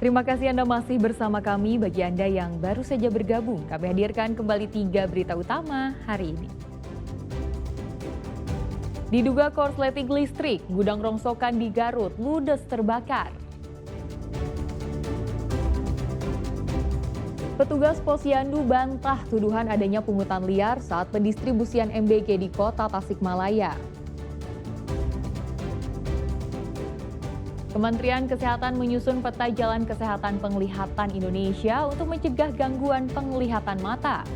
Terima kasih Anda masih bersama kami. Bagi Anda yang baru saja bergabung, kami hadirkan kembali 3 berita utama hari ini. Diduga korsleting listrik, gudang rongsokan di Garut ludes terbakar. Petugas Posyandu bantah tuduhan adanya pungutan liar saat pendistribusian MBG di kota Tasikmalaya. Kementerian Kesehatan menyusun peta jalan kesehatan penglihatan Indonesia untuk mencegah gangguan penglihatan mata.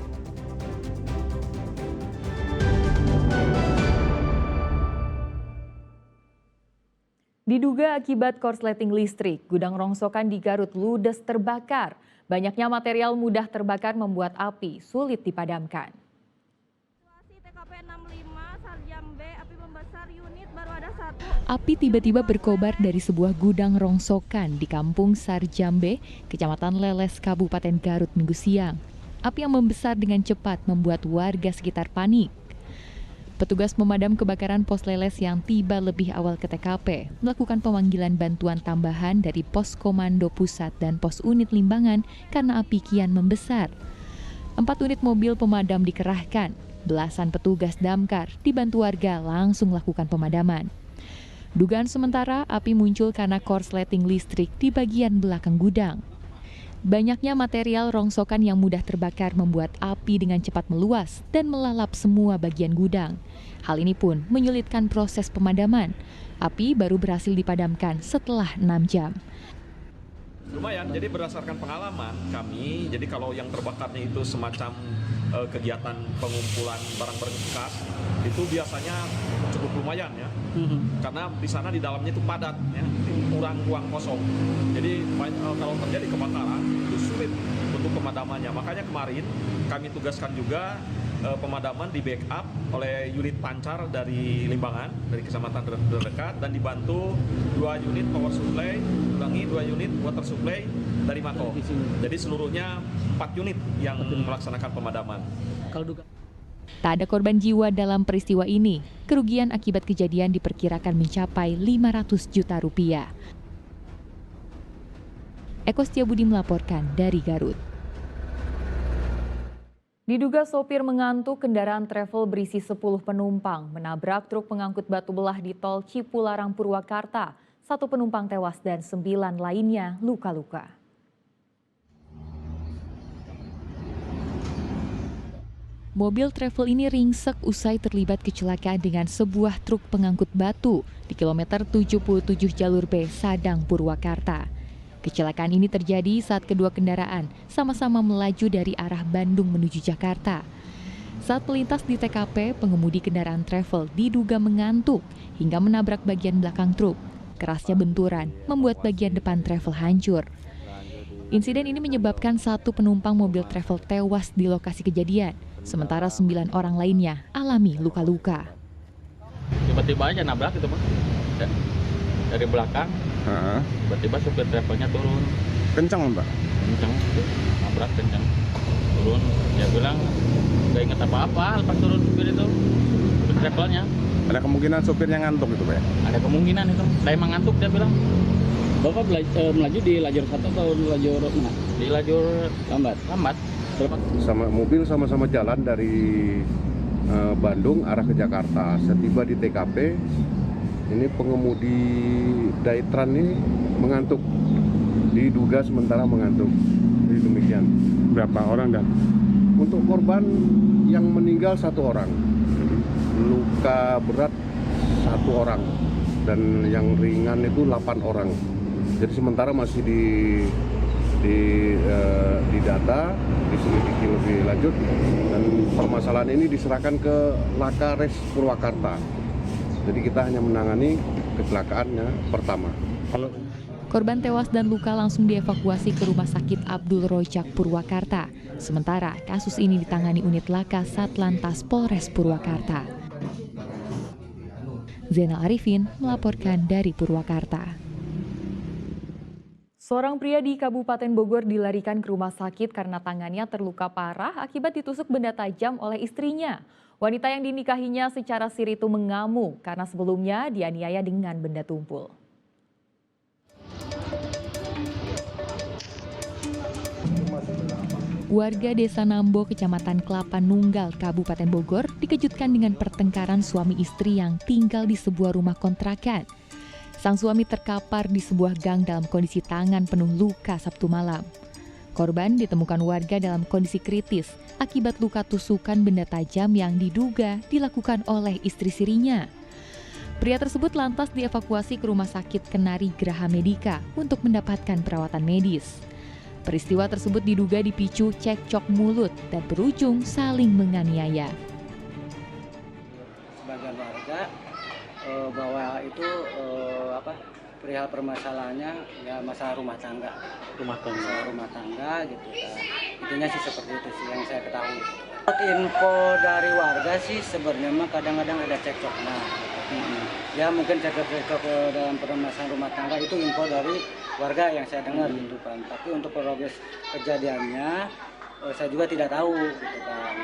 Diduga akibat korsleting listrik, gudang rongsokan di Garut ludes terbakar. Banyaknya material mudah terbakar membuat api sulit dipadamkan. Api tiba-tiba berkobar dari sebuah gudang rongsokan di Kampung Sarjambe, Kecamatan Leles, Kabupaten Garut Minggu siang. Api yang membesar dengan cepat membuat warga sekitar panik. Petugas pemadam kebakaran Pos Leles yang tiba lebih awal ke TKP melakukan pemanggilan bantuan tambahan dari Pos Komando Pusat dan Pos Unit Limbangan karena api kian membesar. 4 unit mobil pemadam dikerahkan, belasan petugas damkar dibantu warga langsung melakukan pemadaman. Dugaan sementara api muncul karena korsleting listrik di bagian belakang gudang. Banyaknya material rongsokan yang mudah terbakar membuat api dengan cepat meluas dan melalap semua bagian gudang. Hal ini pun menyulitkan proses pemadaman. Api baru berhasil dipadamkan setelah 6 jam. Lumayan, jadi berdasarkan pengalaman kami, jadi kalau yang terbakarnya itu semacam kegiatan pengumpulan barang bekas, itu biasanya cukup lumayan ya, karena di sana di dalamnya itu padat, ya, kurang ruang kosong. Jadi kalau terjadi kebakaran itu sulit untuk pemadamannya. Makanya kemarin kami tugaskan juga pemadaman di backup oleh unit pancar dari Limbangan, dari kecamatan terdekat, dan dibantu 2 unit power supply, 2 unit water supply dari Mato. Jadi seluruhnya 4 unit yang melaksanakan pemadaman. Tak ada korban jiwa dalam peristiwa ini. Kerugian akibat kejadian diperkirakan mencapai 500 juta rupiah. Eko Setiabudi melaporkan dari Garut. Diduga sopir mengantuk, kendaraan travel berisi 10 penumpang menabrak truk pengangkut batu belah di tol Cipularang, Purwakarta. 1 penumpang tewas dan 9 lainnya luka-luka. Mobil travel ini ringsek usai terlibat kecelakaan dengan sebuah truk pengangkut batu di kilometer 77 jalur B Sadang, Purwakarta. Kecelakaan ini terjadi saat kedua kendaraan sama-sama melaju dari arah Bandung menuju Jakarta. Saat melintas di TKP, pengemudi kendaraan travel diduga mengantuk hingga menabrak bagian belakang truk. Kerasnya benturan membuat bagian depan travel hancur. Insiden ini menyebabkan 1 penumpang mobil travel tewas di lokasi kejadian, sementara 9 orang lainnya alami luka-luka. Tiba-tiba aja nabrak itu, Pak. Dari belakang, tiba-tiba supir travelnya turun. Kencang, Mbak? Kencang, nabrak kencang. Turun, dia bilang gak inget apa-apa lepas turun supir itu, supir travelnya. Ada kemungkinan supirnya ngantuk itu, Pak? Ada kemungkinan itu, saya emang ngantuk dia bilang. Bapak melaju di lajur satu atau di lajur mana? Di lajur lambat. Sama mobil sama-sama jalan dari Bandung arah ke Jakarta. Setiba di TKP, ini pengemudi Daitran ini mengantuk. Diduga sementara mengantuk. Jadi demikian. Berapa orang dan? Untuk korban yang meninggal 1 orang, luka berat 1 orang, dan yang ringan itu 8 orang. Jadi sementara masih didata, diselidiki lebih lanjut, dan permasalahan ini diserahkan ke Laka Res Purwakarta. Jadi kita hanya menangani kecelakaannya pertama. Korban tewas dan luka langsung dievakuasi ke Rumah Sakit Abdul Rojak Purwakarta. Sementara kasus ini ditangani unit Laka Satlantas Polres Purwakarta. Zainal Arifin melaporkan dari Purwakarta. Seorang pria di Kabupaten Bogor dilarikan ke rumah sakit karena tangannya terluka parah akibat ditusuk benda tajam oleh istrinya. Wanita yang dinikahinya secara siri itu mengamuk karena sebelumnya dianiaya dengan benda tumpul. Warga Desa Nambo, Kecamatan Kelapa Nunggal, Kabupaten Bogor, dikejutkan dengan pertengkaran suami istri yang tinggal di sebuah rumah kontrakan. Sang suami terkapar di sebuah gang dalam kondisi tangan penuh luka Sabtu malam. Korban ditemukan warga dalam kondisi kritis akibat luka tusukan benda tajam yang diduga dilakukan oleh istri sirinya. Pria tersebut lantas dievakuasi ke Rumah Sakit Kenari Graha Medika untuk mendapatkan perawatan medis. Peristiwa tersebut diduga dipicu cekcok mulut dan berujung saling menganiaya. Sebagian warga bahwa itu perihal permasalahannya ya masalah rumah tangga gitu. Intinya sih seperti itu sih yang saya ketahui. Info dari warga sih sebenarnya kadang-kadang ada cekcoknya. Ya mungkin cekcok dalam permasalahan rumah tangga itu info dari warga yang saya dengar gitu kan. Tapi untuk progres kejadiannya saya juga tidak tahu gitu kan.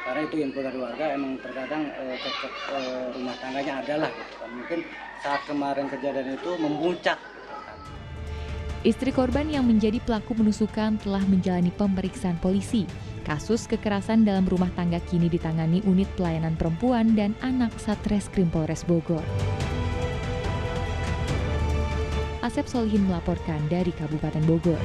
Karena itu info dari warga, emang terkadang cekcok rumah tangganya adalah gitu kan. Mungkin saat kemarin kejadian itu memuncak. Istri korban yang menjadi pelaku penusukan telah menjalani pemeriksaan polisi. Kasus kekerasan dalam rumah tangga kini ditangani Unit Pelayanan Perempuan dan Anak Satreskrim Polres Bogor. Asep Solihin melaporkan dari Kabupaten Bogor.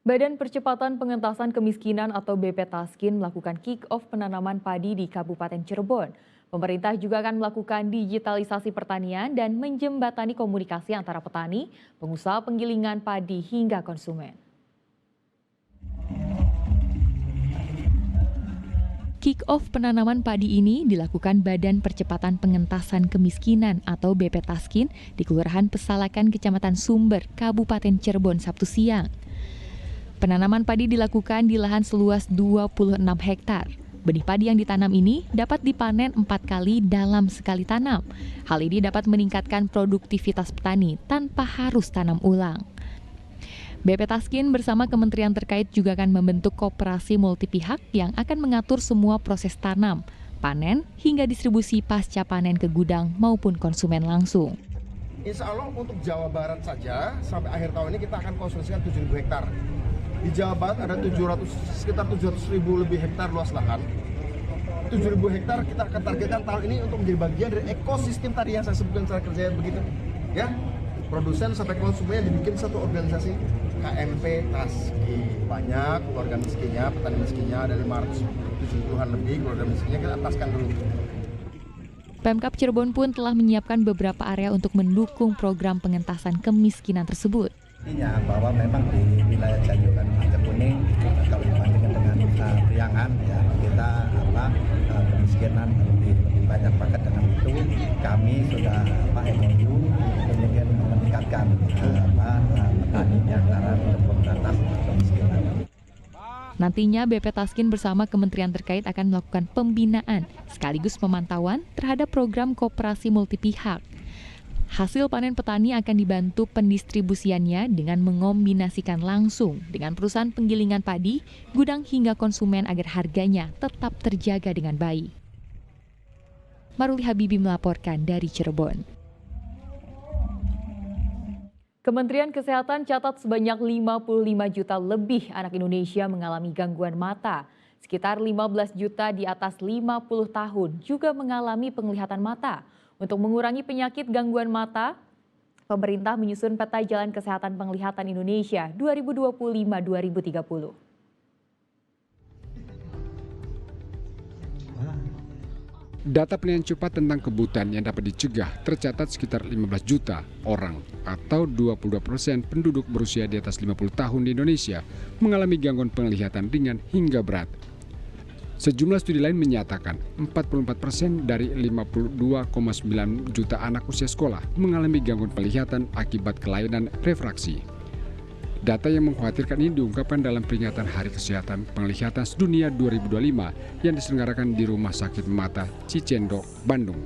Badan Percepatan Pengentasan Kemiskinan atau BPTASKIN melakukan kick-off penanaman padi di Kabupaten Cirebon. Pemerintah juga akan melakukan digitalisasi pertanian dan menjembatani komunikasi antara petani, pengusaha penggilingan padi hingga konsumen. Kick-off penanaman padi ini dilakukan Badan Percepatan Pengentasan Kemiskinan atau BPTASKIN di Kelurahan Pesalakan, Kecamatan Sumber, Kabupaten Cirebon, Sabtu siang. Penanaman padi dilakukan di lahan seluas 26 hektar. Benih padi yang ditanam ini dapat dipanen 4 kali dalam sekali tanam. Hal ini dapat meningkatkan produktivitas petani tanpa harus tanam ulang. BPTASKIN bersama kementerian terkait juga akan membentuk koperasi multipihak yang akan mengatur semua proses tanam, panen, hingga distribusi pasca panen ke gudang maupun konsumen langsung. Insya Allah untuk Jawa Barat saja sampai akhir tahun ini kita akan konstruksikan 7.000 hektar. Di Jawa Barat ada sekitar 700.000 lebih hektar luas lahan. 7.000 hektar kita akan targetkan tahun ini untuk menjadi bagian dari ekosistem tadi yang saya sebutkan secara kerja begitu. Ya, produsen sampai konsumennya dibikin satu organisasi KMP TASKI. Banyak keluarga miskinnya, petani miskinnya ada 570-an lebih keluarga miskinnya, kita ataskan dulu. Pemkab Cirebon pun telah menyiapkan beberapa area untuk mendukung program pengentasan kemiskinan tersebut. Artinya bahwa memang di wilayah Janjukan Mata Kuning kalau dibandingkan dengan Priangan ya kita kemiskinan lebih banyak paket. Dengan itu kami sudah MOU kemudian meningkatkan petani di antara untuk pemberantasan kemiskinan. Nantinya BPTASKIN bersama kementerian terkait akan melakukan pembinaan sekaligus pemantauan terhadap program koperasi multipihak. Hasil panen petani akan dibantu pendistribusiannya dengan mengombinasikan langsung dengan perusahaan penggilingan padi, gudang hingga konsumen agar harganya tetap terjaga dengan baik. Maruli Habibi melaporkan dari Cirebon. Kementerian Kesehatan catat sebanyak 55 juta lebih anak Indonesia mengalami gangguan mata. Sekitar 15 juta di atas 50 tahun juga mengalami penglihatan mata. Untuk mengurangi penyakit gangguan mata, pemerintah menyusun peta jalan kesehatan penglihatan Indonesia 2025-2030. Data penilaian cepat tentang kebutaan yang dapat dicegah tercatat sekitar 15 juta orang atau 22% penduduk berusia di atas 50 tahun di Indonesia mengalami gangguan penglihatan ringan hingga berat. Sejumlah studi lain menyatakan 44% dari 52,9 juta anak usia sekolah mengalami gangguan penglihatan akibat kelainan refraksi. Data yang mengkhawatirkan ini diungkapkan dalam peringatan Hari Kesehatan Penglihatan Sedunia 2025 yang diselenggarakan di Rumah Sakit Mata Cicendo, Bandung.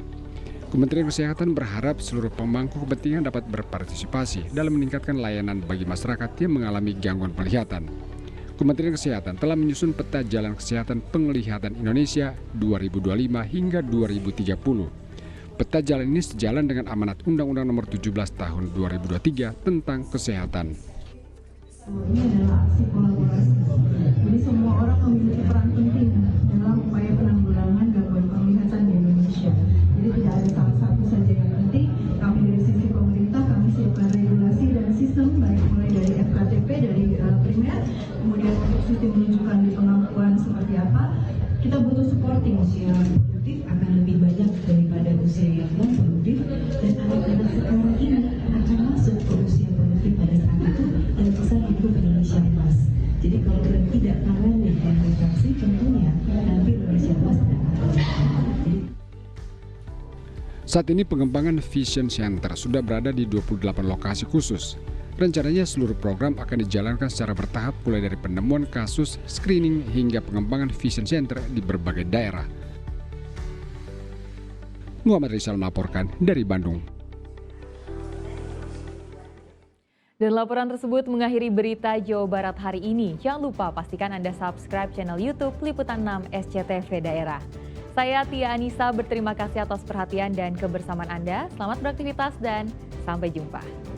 Kementerian Kesehatan berharap seluruh pemangku kepentingan dapat berpartisipasi dalam meningkatkan layanan bagi masyarakat yang mengalami gangguan penglihatan. Kementerian Kesehatan telah menyusun peta jalan kesehatan penglihatan Indonesia 2025 hingga 2030. Peta jalan ini sejalan dengan amanat Undang-Undang Nomor 17 Tahun 2023 tentang kesehatan. Ini adalah aksi kolaborasi. Jadi semua orang memiliki peran penting dalam upaya penanggulangan gangguan penglihatan di Indonesia. Jadi tidak ada salah satu saja yang penting. Kami dari sisi pemerintah kami siapkan regulasi dan sistem baik mulai dari FKTP dari primer, kemudian untuk sistem rujukan di pengampuan seperti apa. Kita butuh supporting. Usia produktif akan lebih banyak daripada usia yang non produktif, dan anak-anak sekarang ini akan masuk ke usia produktif pada saat itu dan pesan hidup Indonesia Emas. Jadi kalau kita tidak tangani dan refleksi, tentunya nanti Indonesia Emas tidak akan. Saat ini pengembangan Vision Center sudah berada di 28 lokasi khusus. Rencananya seluruh program akan dijalankan secara bertahap mulai dari penemuan kasus, screening, hingga pengembangan Vision Center di berbagai daerah. Muhammad Rizal melaporkan dari Bandung. Dan laporan tersebut mengakhiri berita Jawa Barat hari ini. Jangan lupa pastikan Anda subscribe channel YouTube Liputan 6 SCTV Daerah. Saya Tia Anissa berterima kasih atas perhatian dan kebersamaan Anda. Selamat beraktivitas dan sampai jumpa.